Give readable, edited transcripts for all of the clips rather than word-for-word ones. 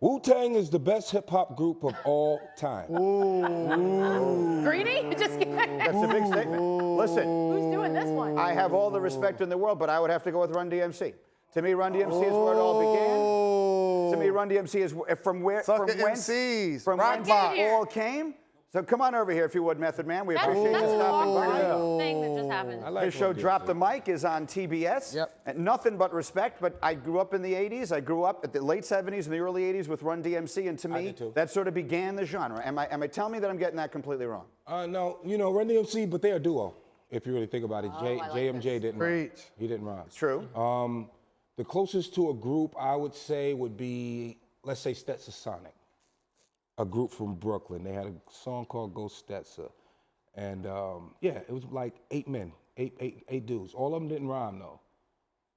Wu-Tang is the best hip-hop group of all time. Greedy? Just kidding. That's a big statement. Listen. Who's doing this one? I have all the respect in the world, but I would have to go with Run DMC. To me, Run DMC is where it all began. To me, Run DMC is from whence it all came. So come on over here, if you would, Method Man. We appreciate That's you an stopping by. awkward thing that just happened. His show, Drop the Mic, is on TBS. Yep. And nothing but respect, but I grew up in the 80s. I grew up at the late 70s and the early 80s with Run DMC, and to me, that sort of began the genre. Am I telling me that I'm getting that completely wrong? No, Run DMC, but they're a duo, if you really think about it. JMJ didn't rhyme. He didn't rhyme. It's true. The closest to a group I would say would be, let's say, Stetson Sonic, a group from Brooklyn. They had a song called Go Stetson. And it was like 8 men, eight dudes. All of them didn't rhyme though.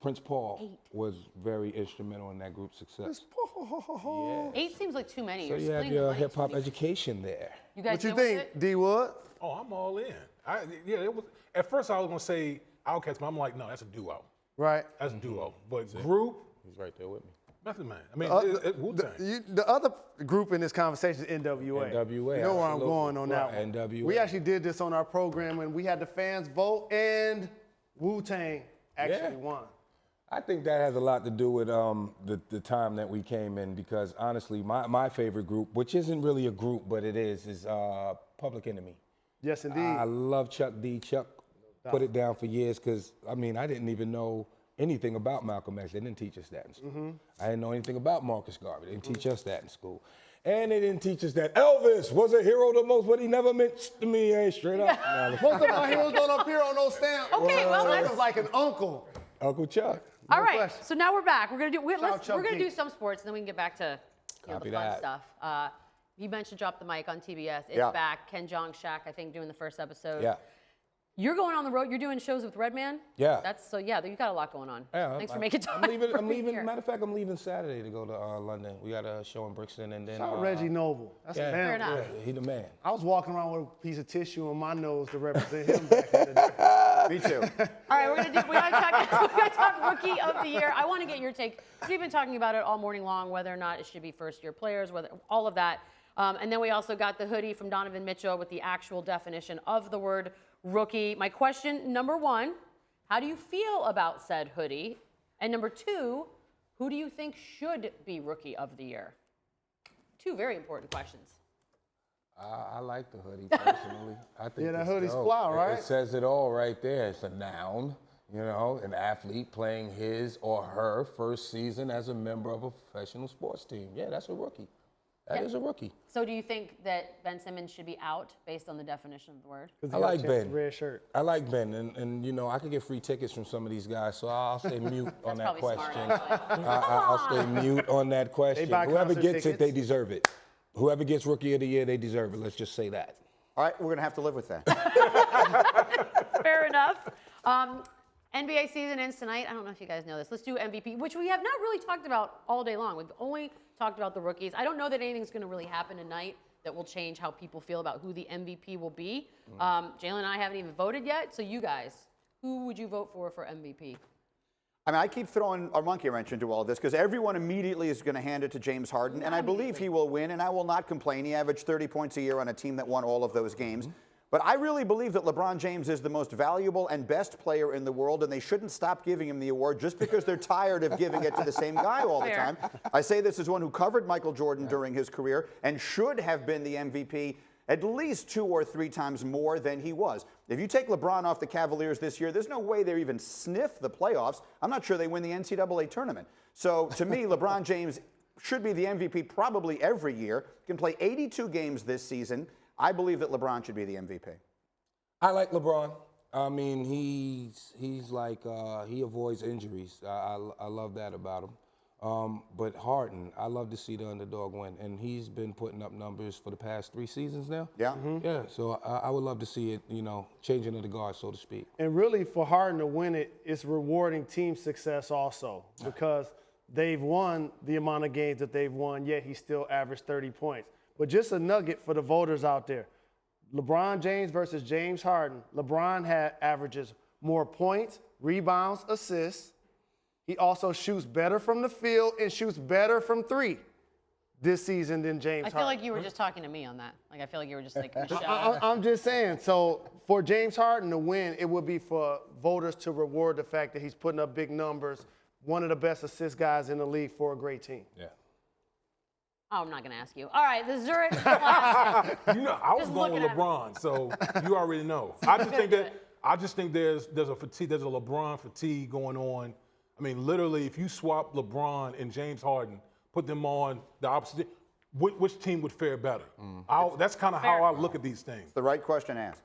Prince Paul was very instrumental in that group's success. Yeah. 8 seems like too many. So you have your hip hop education there. You guys what you think, D Wood? Oh, I'm all in. It was. At first, I was gonna say Outkast, but I'm like, no, that's a duo. Right. That's a duo. But group, he's right there with me. Method Man. I mean, Wu-Tang. The other group in this conversation is NWA. NWA. You know where I'm going on that one. NWA. We actually did this on our program when we had the fans vote, and Wu-Tang actually won. I think that has a lot to do with the time that we came in, because honestly, my favorite group, which isn't really a group, but it is Public Enemy. Yes, indeed. I love Chuck D. Chuck put it down for years because, I didn't even know anything about Malcolm X. They didn't teach us that in school. I didn't know anything about Marcus Garvey. They didn't teach us that in school. And they didn't teach us that Elvis was a hero the most, but he never meant to me, straight up. Most of our heroes don't appear on those stamps. Okay, well, that's like an uncle. Uncle Chuck. All right, so now we're back. We're gonna do some sports, and then we can get back to the fun stuff. You mentioned Drop the Mic on TBS. It's back. Ken Jeong, Shaq, I think, doing the first episode. Yeah. You're going on the road. You're doing shows with Redman. Yeah. You got a lot going on. Yeah, Thanks for making time. I'm leaving. Matter of fact, I'm leaving Saturday to go to London. We got a show in Brixton, and then. Shout out Reggie Noble. That's the man. Fair enough. Yeah, he the man. I was walking around with a piece of tissue on my nose to represent him back in the day. Me too. All right, we gotta talk Rookie of the Year. I want to get your take. We've been talking about it all morning long, whether or not it should be first-year players, whether all of that. And then we also got the hoodie from Donovan Mitchell with the actual definition of the word rookie. My question, number 1, how do you feel about said hoodie? And number 2, who do you think should be Rookie of the Year? 2 very important questions. I like the hoodie personally. I think that hoodie's fly, right? It says it all right there. It's a noun, an athlete playing his or her first season as a member of a professional sports team. Yeah, that's a rookie. That is a rookie. So do you think that Ben Simmons should be out based on the definition of the word? I like Ben. Red shirt. I like Ben, and I could get free tickets from some of these guys, so I'll stay mute on that question. I'll stay mute on that question. Whoever gets it, they deserve it. Whoever gets Rookie of the Year, they deserve it. Let's just say that. All right, we're going to have to live with that. Fair enough. NBA season ends tonight. I don't know if you guys know this. Let's do MVP, which we have not really talked about all day long. We've only talked about the rookies. I don't know that anything's going to really happen tonight that will change how people feel about who the MVP will be. Jalen and I haven't even voted yet. So you guys, who would you vote for MVP? I keep throwing a monkey wrench into all of this because everyone immediately is going to hand it to James Harden, and I believe he will win, and I will not complain. He averaged 30 points a year on a team that won all of those games. But I really believe that LeBron James is the most valuable and best player in the world, and they shouldn't stop giving him the award just because they're tired of giving it to the same guy all the time. I say this as one who covered Michael Jordan during his career and should have been the MVP at least 2 or 3 times more than he was. If you take LeBron off the Cavaliers this year, there's no way they even sniff the playoffs. I'm not sure they win the NCAA tournament. So to me, LeBron James should be the MVP probably every year. He can play 82 games this season. I believe that LeBron should be the MVP. I like LeBron. He's like, he avoids injuries. I love that about him. But Harden, I love to see the underdog win. And he's been putting up numbers for the past 3 seasons now. Yeah. Yeah, so I would love to see it, changing of the guard, so to speak. And really, for Harden to win it, it's rewarding team success also because they've won the amount of games that they've won, yet he still averaged 30 points. But just a nugget for the voters out there. LeBron James versus James Harden. LeBron averages more points, rebounds, assists. He also shoots better from the field and shoots better from 3. this season than James I Harden. feel like you were just talking to me on that. Like, I feel like you were just like, Michelle. I'm just saying. So for James Harden to win, it would be for voters to reward the fact that he's putting up big numbers, one of the best assist guys in the league for a great team. Yeah. Oh, I'm not going to ask you. All right, the Zurich Classic. You know, I was Just going with looking at LeBron, so you already know. I just think there's a fatigue, there's a LeBron fatigue going on. I mean, literally, if you swap LeBron and James Harden, put them on the opposite, which team would fare better? That's kind of how I look at these things. The right question to ask.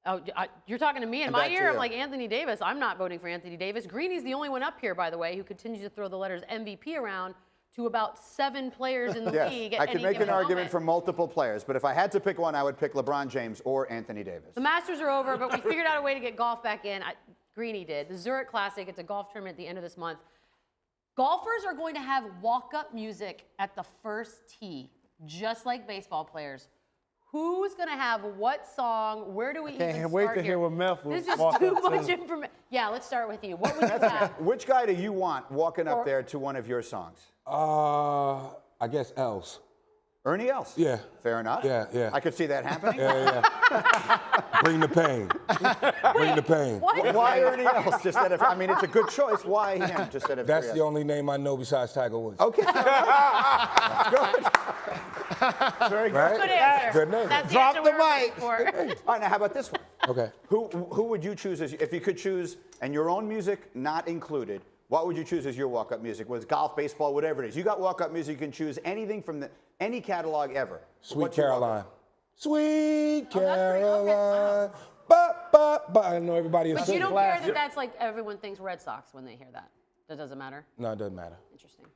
Oh, you're talking to me in And my back to ear? I'm you. like, Anthony Davis. I'm not voting for Anthony Davis. Greeny's the only one up here, by the way, who continues to throw the letters MVP around to about 7 players in the Yes, league at I could any make an given argument moment. for multiple players, but if I had to pick one, I would pick LeBron James or Anthony Davis. The Masters are over, but we figured out a way to get golf back in. Greeny did. The Zurich Classic, it's a golf tournament at the end of this month. Golfers are going to have walk-up music at the first tee, just like baseball players. Who's going to have what song? Where do we even Can't start wait to here? hear what Meth will This is walk too up to. much information. Yeah, let's start with you. What would you have? Which guy do you want walking up Or- there to one of your songs? I guess Els. Ernie Els? Yeah. Fair enough. Yeah. I could see that happening. Bring the pain. Bring the pain. What? Why Ernie Els? Just out of, I mean, it's a good choice. Why him? Just out of That's the curiosity. only name I know besides Tiger Woods. Okay. Good. Very good. Right? Good answer. Good name. That's the Drop answer the we were mic. looking for. All right, now how about this one? Okay. Who would you choose if you could choose, and your own music not included, what would you choose as your walk-up music? Whether it's golf, baseball, whatever it is. You got walk-up music, you can choose anything from any catalog ever. Sweet What's your Caroline. walk-up? Sweet Oh, that's pretty- okay, Caroline. Ba, ba, ba. I know everybody is But you singing. don't care that that's like everyone thinks Red Sox when they hear that. That doesn't matter. No, it doesn't matter. Interesting.